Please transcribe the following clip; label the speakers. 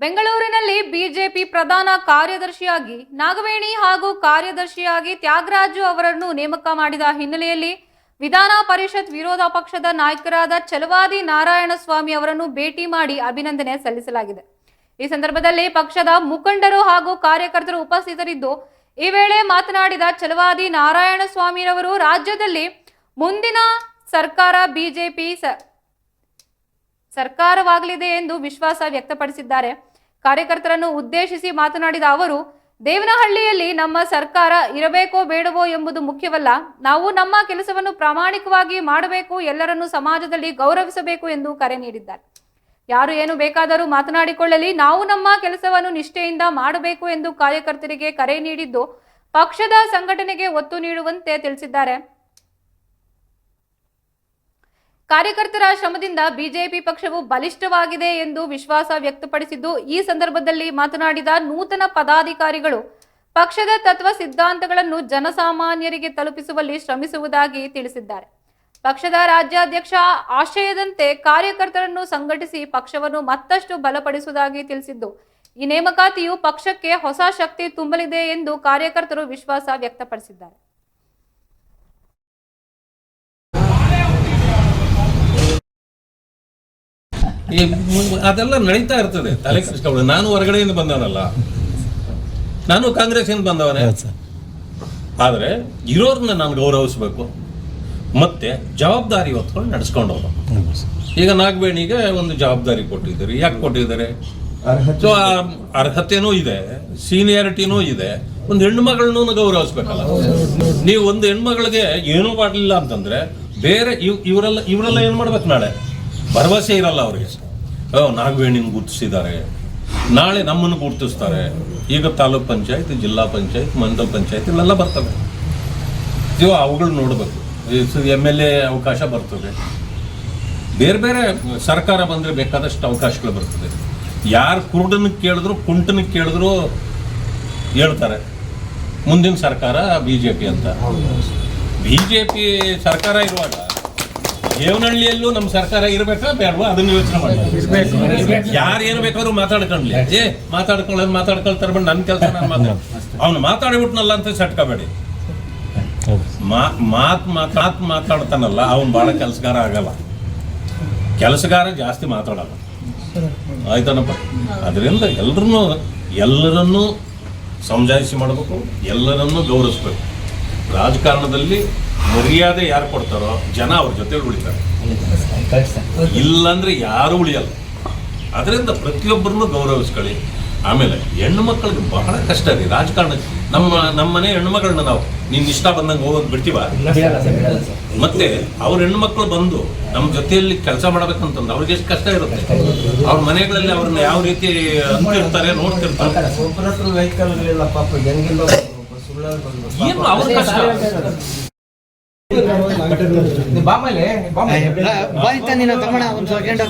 Speaker 1: ಬೆಂಗಳೂರಿನಲ್ಲಿ ಬಿಜೆಪಿ ಪ್ರಧಾನ ಕಾರ್ಯದರ್ಶಿಯಾಗಿ ನಾಗವೇಣಿ ಹಾಗೂ ಕಾರ್ಯದರ್ಶಿಯಾಗಿ ತ್ಯಾಗರಾಜು ಅವರನ್ನು ನೇಮಕ ಮಾಡಿದ ಹಿನ್ನೆಲೆಯಲ್ಲಿ ವಿಧಾನ ಪರಿಷತ್ ವಿರೋಧ ಪಕ್ಷದ ನಾಯಕರಾದ ಛಲವಾದಿ ನಾರಾಯಣಸ್ವಾಮಿ ಅವರನ್ನು ಭೇಟಿ ಮಾಡಿ ಅಭಿನಂದನೆ ಸಲ್ಲಿಸಲಾಗಿದೆ. ಈ ಸಂದರ್ಭದಲ್ಲಿ ಪಕ್ಷದ ಮುಖಂಡರು ಹಾಗೂ ಕಾರ್ಯಕರ್ತರು ಉಪಸ್ಥಿತರಿದ್ದು, ಈ ವೇಳೆ ಮಾತನಾಡಿದ ಛಲವಾದಿ ನಾರಾಯಣಸ್ವಾಮಿರವರು ರಾಜ್ಯದಲ್ಲಿ ಮುಂದಿನ ಸರ್ಕಾರ ಬಿಜೆಪಿ ಸರ್ಕಾರವಾಗಲಿದೆ ಎಂದು ವಿಶ್ವಾಸ ವ್ಯಕ್ತಪಡಿಸಿದ್ದಾರೆ. ಕಾರ್ಯಕರ್ತರನ್ನು ಉದ್ದೇಶಿಸಿ ಮಾತನಾಡಿದ ಅವರು, ದೇವನಹಳ್ಳಿಯಲ್ಲಿ ನಮ್ಮ ಸರ್ಕಾರ ಇರಬೇಕೋ ಬೇಡವೋ ಎಂಬುದು ಮುಖ್ಯವಲ್ಲ. ನಾವು ನಮ್ಮ ಕೆಲಸವನ್ನು ಪ್ರಾಮಾಣಿಕವಾಗಿ ಮಾಡಬೇಕು, ಎಲ್ಲರನ್ನೂ ಸಮಾಜದಲ್ಲಿ ಗೌರವಿಸಬೇಕು ಎಂದು ಕರೆ ನೀಡಿದ್ದಾರೆ. ಯಾರು ಏನು ಬೇಕಾದರೂ ಮಾತನಾಡಿಕೊಳ್ಳಲಿ, ನಾವು ನಮ್ಮ ಕೆಲಸವನ್ನು ನಿಷ್ಠೆಯಿಂದ ಮಾಡಬೇಕು ಎಂದು ಕಾರ್ಯಕರ್ತರಿಗೆ ಕರೆ ನೀಡಿದ್ದು, ಪಕ್ಷದ ಸಂಘಟನೆಗೆ ಒತ್ತು ನೀಡುವಂತೆ ತಿಳಿಸಿದ್ದಾರೆ. ಕಾರ್ಯಕರ್ತರ ಶ್ರಮದಿಂದ ಬಿಜೆಪಿ ಪಕ್ಷವು ಬಲಿಷ್ಠವಾಗಿದೆ ಎಂದು ವಿಶ್ವಾಸ ವ್ಯಕ್ತಪಡಿಸಿದ್ದು, ಈ ಸಂದರ್ಭದಲ್ಲಿ ಮಾತನಾಡಿದ ನೂತನ ಪದಾಧಿಕಾರಿಗಳು ಪಕ್ಷದ ತತ್ವ ಸಿದ್ಧಾಂತಗಳನ್ನು ಜನಸಾಮಾನ್ಯರಿಗೆ ತಲುಪಿಸುವಲ್ಲಿ ಶ್ರಮಿಸುವುದಾಗಿ ತಿಳಿಸಿದ್ದಾರೆ. ಪಕ್ಷದ ರಾಜ್ಯಾಧ್ಯಕ್ಷ ಆಶಯದಂತೆ ಕಾರ್ಯಕರ್ತರನ್ನು ಸಂಘಟಿಸಿ ಪಕ್ಷವನ್ನು ಮತ್ತಷ್ಟು ಬಲಪಡಿಸುವುದಾಗಿ ತಿಳಿಸಿದ್ದು, ಈ ನೇಮಕಾತಿಯು ಪಕ್ಷಕ್ಕೆ ಹೊಸ ಶಕ್ತಿ ತುಂಬಲಿದೆ ಎಂದು ಕಾರ್ಯಕರ್ತರು ವಿಶ್ವಾಸ ವ್ಯಕ್ತಪಡಿಸಿದ್ದಾರೆ.
Speaker 2: ಅದೆಲ್ಲ ನಡೀತಾ ಇರ್ತದೆ. ತಲೆ ಕೆಡಿಸ್ಕೊಳ್ಳಿ. ನಾನು ಹೊರಗಡೆಯಿಂದ ಬಂದವನಲ್ಲ, ನಾನು ಕಾಂಗ್ರೆಸ್ಸಿಂದ ಬಂದವನೇ. ಆದರೆ ಇರೋರನ್ನ ನಾನು ಗೌರವಿಸ್ಬೇಕು, ಮತ್ತೆ ಜವಾಬ್ದಾರಿ ಹೊತ್ಕೊಂಡು ನಡೆಸ್ಕೊಂಡು ಹೋಗ್ಬೇಕು. ಈಗ ನಾಗವೇಣಿಗೆ ಒಂದು ಜವಾಬ್ದಾರಿ ಕೊಟ್ಟಿದ್ದಾರೆ. ಯಾಕೆ ಕೊಟ್ಟಿದ್ದಾರೆ? ಸೊ ಅರ್ಹತೆನೂ ಇದೆ, ಸೀನಿಯಾರಿಟಿನೂ ಇದೆ. ಒಂದು ಹೆಣ್ಮಗಳನ್ನೂ ಗೌರವಿಸ್ಬೇಕಲ್ಲ. ನೀವು ಒಂದು ಹೆಣ್ಮಗಳಿಗೆ ಏನೂ ಮಾಡಲಿಲ್ಲ ಅಂತಂದ್ರೆ ಬೇರೆ ಇವರೆಲ್ಲ ಏನು ಮಾಡ್ಬೇಕು? ನಾಳೆ ಭರವಸೆ ಇರಲ್ಲ ಅವ್ರಿಗೆ. ನಾಗವೇಣಿನ ಗುರ್ತಿಸಿದ್ದಾರೆ, ನಾಳೆ ನಮ್ಮನ್ನು ಗುರ್ತಿಸ್ತಾರೆ. ಈಗ ತಾಲೂಕ್ ಪಂಚಾಯತ್, ಜಿಲ್ಲಾ ಪಂಚಾಯತ್, ಮಂಡಲ ಪಂಚಾಯತ್ ಇಲ್ಲೆಲ್ಲ ಬರ್ತವೆ. ಅವುಗಳು ನೋಡ್ಬೇಕು. MLA ಅವಕಾಶ ಬರ್ತದೆ, ಬೇರೆ ಬೇರೆ ಸರ್ಕಾರ ಬಂದರೆ ಬೇಕಾದಷ್ಟು ಅವಕಾಶಗಳು ಬರ್ತದೆ. ಯಾರು ಕುರುಡನ ಕೇಳಿದ್ರು ಕುಂಟನ ಕೇಳಿದ್ರು ಹೇಳ್ತಾರೆ ಮುಂದಿನ ಸರ್ಕಾರ ಬಿಜೆಪಿ ಅಂತ. ಬಿಜೆಪಿ ಸರ್ಕಾರ ಇರುವಾಗ ದೇವನಹಳ್ಳಿಯಲ್ಲೂ ನಮ್ಮ ಸರ್ಕಾರ ಇರಬೇಕಾ ಬೇಡವಾ ಅದನ್ನ ಯೋಚನೆ ಮಾಡಿ. ಯಾರು ಏನು ಬೇಕಾದ್ರೂ ಮಾತಾಡ್ಕೊಳ್ಳಿ. ಮಾತಾಡ್ಕೊಳ್ತಾರೆ ಬಟ್ ನನ್ನ ಕೆಲಸ ನಾನು ಅವ್ನು ಮಾತಾಡಿಬಿಟ್ನಲ್ಲ ಅಂತ ಸಟ್ಕೋಬೇಡಿ. ಮಾತಾಡ್ತಾನಲ್ಲ ಅವ್ನು ಭಾಳ ಕೆಲಸಗಾರ ಆಗಲ್ಲ. ಕೆಲಸಗಾರ ಜಾಸ್ತಿ ಮಾತಾಡಲ್ಲ, ಆಯ್ತಾನಪ್ಪ. ಅದರಿಂದ ಎಲ್ಲರನ್ನೂ ಸಮಜಾಯಿಸಿ ಮಾಡಬೇಕು, ಎಲ್ಲರನ್ನೂ ಗೌರವಿಸ್ಬೇಕು. ರಾಜಕಾರಣದಲ್ಲಿ ಮರ್ಯಾದೆ ಯಾರು ಕೊಡ್ತಾರೋ ಜನ ಅವ್ರ ಜೊತೆ ಉಳಿತಾರೆ, ಇಲ್ಲಾಂದ್ರೆ ಯಾರು ಉಳಿಯಲ್ಲ. ಅದರಿಂದ ಪ್ರತಿಯೊಬ್ಬರನ್ನು ಗೌರವಿಸ್ಕೊಳ್ಳಿ. ಆಮೇಲೆ ಹೆಣ್ಣು ಮಕ್ಕಳಿಗೆ ಬಹಳ ಕಷ್ಟ ರೀ ರಾಜಕಾರಣ. ನಮ್ಮನೆ ಹೆಣ್ಣು ಮಗಳನ್ನ ನಾವು ನೀನು ಇಷ್ಟ ಬಂದಂಗೆ ಹೋಗೋದು ಬಿಡ್ತೀವ? ಮತ್ತೆ ಅವ್ರ ಹೆಣ್ಣು ಮಕ್ಕಳು ಬಂದು ನಮ್ಮ ಜೊತೆಯಲ್ಲಿ ಕೆಲಸ ಮಾಡ್ಬೇಕಂತಂದ್ರೆ ಅವ್ರಿಗೆ ಎಷ್ಟು ಕಷ್ಟ ಇರುತ್ತೆ. ಅವ್ರ ಮನೆಗಳಲ್ಲಿ ಅವ್ರನ್ನ ಯಾವ ರೀತಿ ಅಂತಿರ್ತಾರೆ ನೋಡ್ತಿರ್ತಾರೆ. ಏನು ಅವ್ರ ಕಷ್ಟ.
Speaker 3: ಬಾಯ್ತಾ ನೀನು ತಮ್ಮಣ್ಣ ಒಂದು ಸೆಕೆಂಡ್